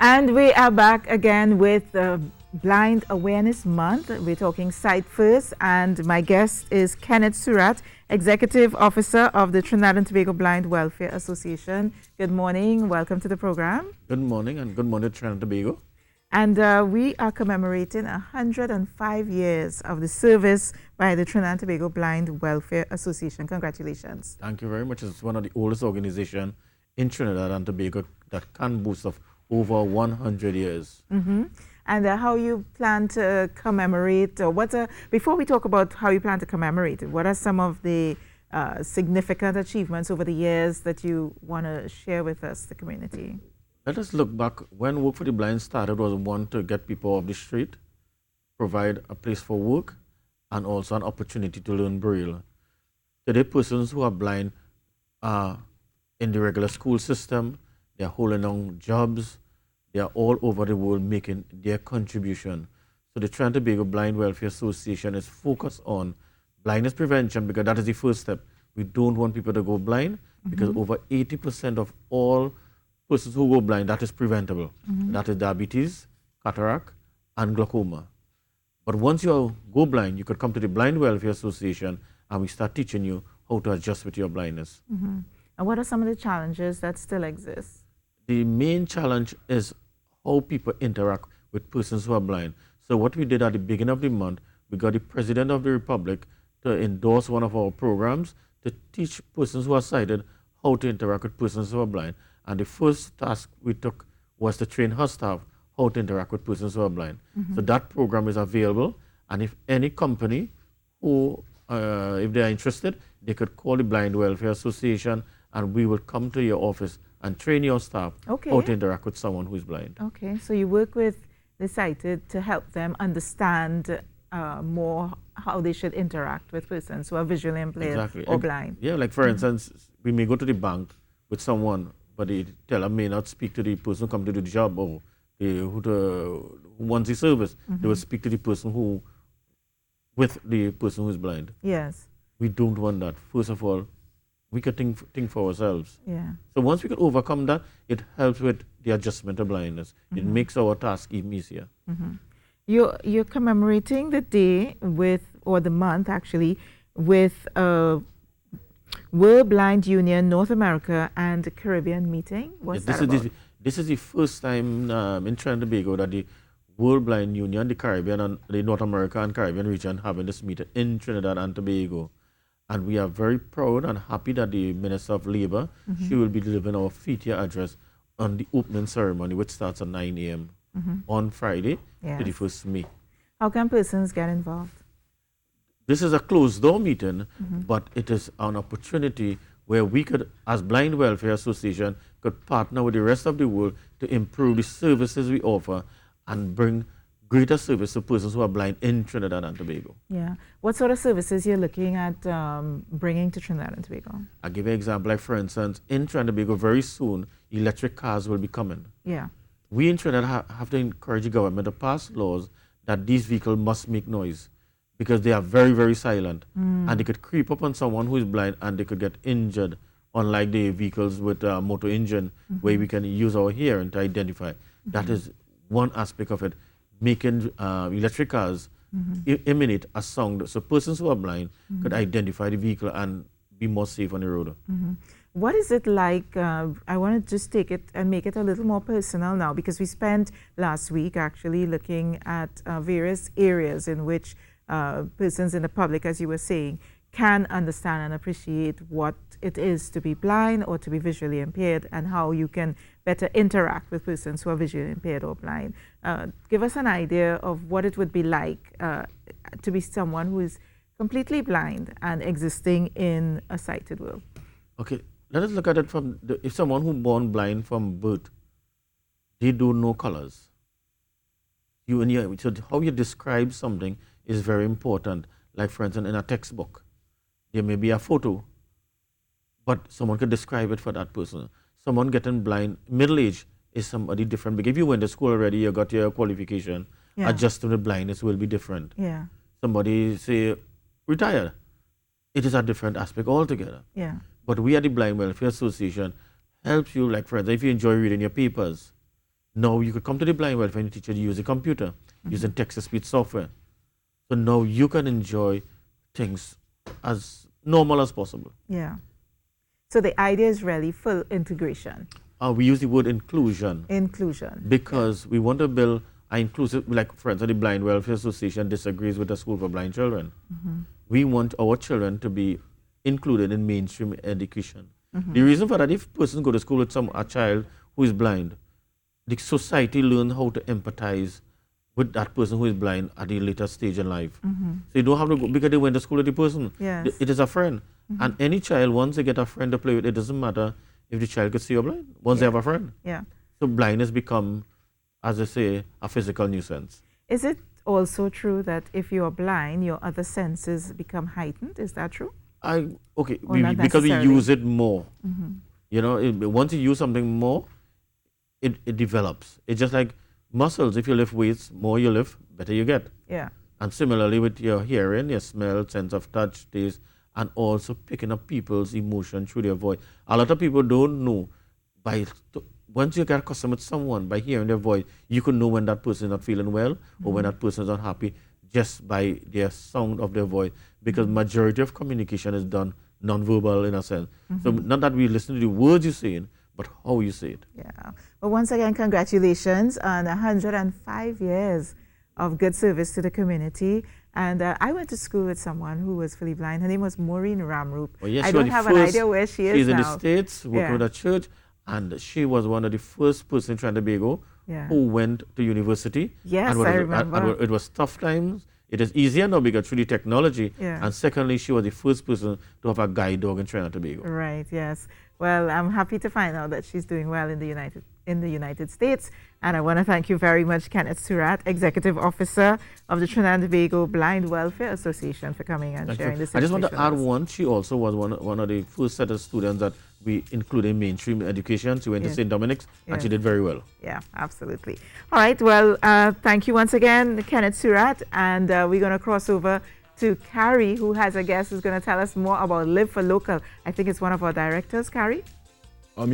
And we are back again with Blind Awareness Month. We're talking Sight First, and my guest is Kenneth Surratt, Executive Officer of the Trinidad and Tobago Blind Welfare Association. Good morning. Welcome to the program. Good morning, and good morning to Trinidad and Tobago. And we are commemorating 105 years of the service by the Trinidad and Tobago Blind Welfare Association. Congratulations. Thank you very much. It's one of the oldest organizations in Trinidad and Tobago that can boast of over 100 years. And how you plan to commemorate, or before we talk about how you plan to commemorate it, what are some of the significant achievements over the years that you want to share with us, the community? Let us look back. When Work for the Blind started, was one to get people off the street, provide a place for work, and also an opportunity to learn Braille. Today, persons who are blind are in the regular school system, they're holding on jobs, they are all over the world making their contribution. So the Trinidad and Tobago Blind Welfare Association is focused on blindness prevention, because that is the first step. We don't want people to go blind, because over 80% of all persons who go blind, that is preventable. That is diabetes, cataract, and glaucoma. But once you go blind, you could come to the Blind Welfare Association, and we start teaching you how to adjust with your blindness. And what are some of the challenges that still exist? The main challenge is how people interact with persons who are blind. So what we did at the beginning of the month, we got the President of the Republic to endorse one of our programs to teach persons who are sighted how to interact with persons who are blind. And the first task we took was to train her staff how to interact with persons who are blind. So that program is available, and if any company who, if they are interested, they could call the Blind Welfare Association, and we will come to your office and train your staff how to interact with someone who is blind. Okay, so you work with the sighted to help them understand more how they should interact with persons who are visually impaired or blind. Yeah, like for instance, we may go to the bank with someone, but the teller may not speak to the person who comes to do the job, or who wants the service. They will speak to the person who, with the person who is blind. Yes. We don't want that. First of all, we could think for ourselves. Yeah. So once we can overcome that, it helps with the adjustment of blindness. It makes our task even easier. You're commemorating the day with, or the month actually, with World Blind Union North America and the Caribbean meeting. What's that about? This is the first time in Trinidad and Tobago that the World Blind Union, the Caribbean, and the North America and Caribbean region having this meeting in Trinidad and Tobago. And we are very proud and happy that the Minister of Labor, she will be delivering our feature address on the opening ceremony, which starts at 9 a.m. On Friday, 31st May. How can persons get involved? This is a closed-door meeting, but it is an opportunity where we could, as Blind Welfare Association, could partner with the rest of the world to improve the services we offer and bring greater service to persons who are blind in Trinidad and Tobago. Yeah. What sort of services you're looking at bringing to Trinidad and Tobago? I'll give you an example. Like, for instance, in Trinidad and Tobago, very soon, electric cars will be coming. Yeah. We in Trinidad have to encourage the government to pass laws that these vehicles must make noise, because they are very, very silent. And they could creep up on someone who is blind and they could get injured, unlike the vehicles with a motor engine, where we can use our hearing to identify. That is one aspect of it, making electric cars emanate a sound so persons who are blind could identify the vehicle and be more safe on the road. What is it like? I want to just take it and make it a little more personal now, because we spent last week actually looking at various areas in which persons in the public, as you were saying, can understand and appreciate what it is to be blind or to be visually impaired, and how you can better interact with persons who are visually impaired or blind. Give us an idea of what it would be like to be someone who is completely blind and existing in a sighted world. Okay, let us look at it from if someone who born blind from birth, they don't know colors. So how you describe something is very important. Like, for instance, in a textbook, there may be a photo, but someone could describe it for that person. Someone getting blind, middle age, is somebody different. Because if you went to school already, you got your qualification, adjusting with blindness will be different. Yeah. Somebody, say, retired, it is a different aspect altogether. Yeah. But we at the Blind Welfare Association helps you, like, for instance, if you enjoy reading your papers, Now you could come to the blind welfare and teach you to use a computer, using text-to-speech software. So now you can enjoy things as normal as possible. Yeah. So the idea is really full integration. We use the word inclusion Inclusion. because we want to build an inclusive, like Friends of the Blind Welfare Association disagrees with the School for Blind Children. We want our children to be included in mainstream education. The reason for that, if a person go to school with a child who is blind, the society learn how to empathize with that person who is blind at a later stage in life. So you don't have to go because they went to school with the person. Yes. It is a friend. And any child, once they get a friend to play with, it doesn't matter if the child could see or blind. Once they have a friend. Yeah. So blindness become, as I say, a physical nuisance. Is it also true that if you are blind, your other senses become heightened? Is that true? Okay, Or not because we necessarily? use it more. You know, once you use something more, it develops. It's just like muscles. If you lift weights, more you lift, better you get. Yeah. And similarly with your hearing, your smell, sense of touch, taste, and also picking up people's emotion through their voice. A lot of people don't know once you get accustomed with someone, by hearing their voice, you can know when that person is not feeling well or when that person is unhappy just by their sound of their voice, because majority of communication is done non-verbal in a sense. So not that we listen to the words you're saying, but how you say it. Yeah. Well, once again, congratulations on 105 years of good service to the community. And I went to school with someone who was fully blind. Her name was Maureen Ramroop. Well, yes, I she was don't the have an first- idea where she is She's in now. the States, working Yeah. with a church, and she was one of the first person in Trinidad and Tobago Yeah. who went to university. Yes, and I remember. it was tough times. It is easier now because through the technology. Yeah. And secondly, she was the first person to have a guide dog in Trinidad and Tobago. Right, yes. Well, I'm happy to find out that she's doing well in the United States. And I want to thank you very much, Kenneth Surratt, Executive Officer of the Trinidad and Tobago Blind Welfare Association, for coming and Thank sharing you. this I just want to information add with us. one. She also was one of the first set of students that we included in mainstream education. She went Yes. to St. Dominic's and Yes. she did very well. Yeah, absolutely. All right, well, thank you once again, Kenneth Surratt. And we're going to cross over to Carrie, who has a guest who's going to tell us more about Live for Local. I think it's one of our directors, Carrie. Yes,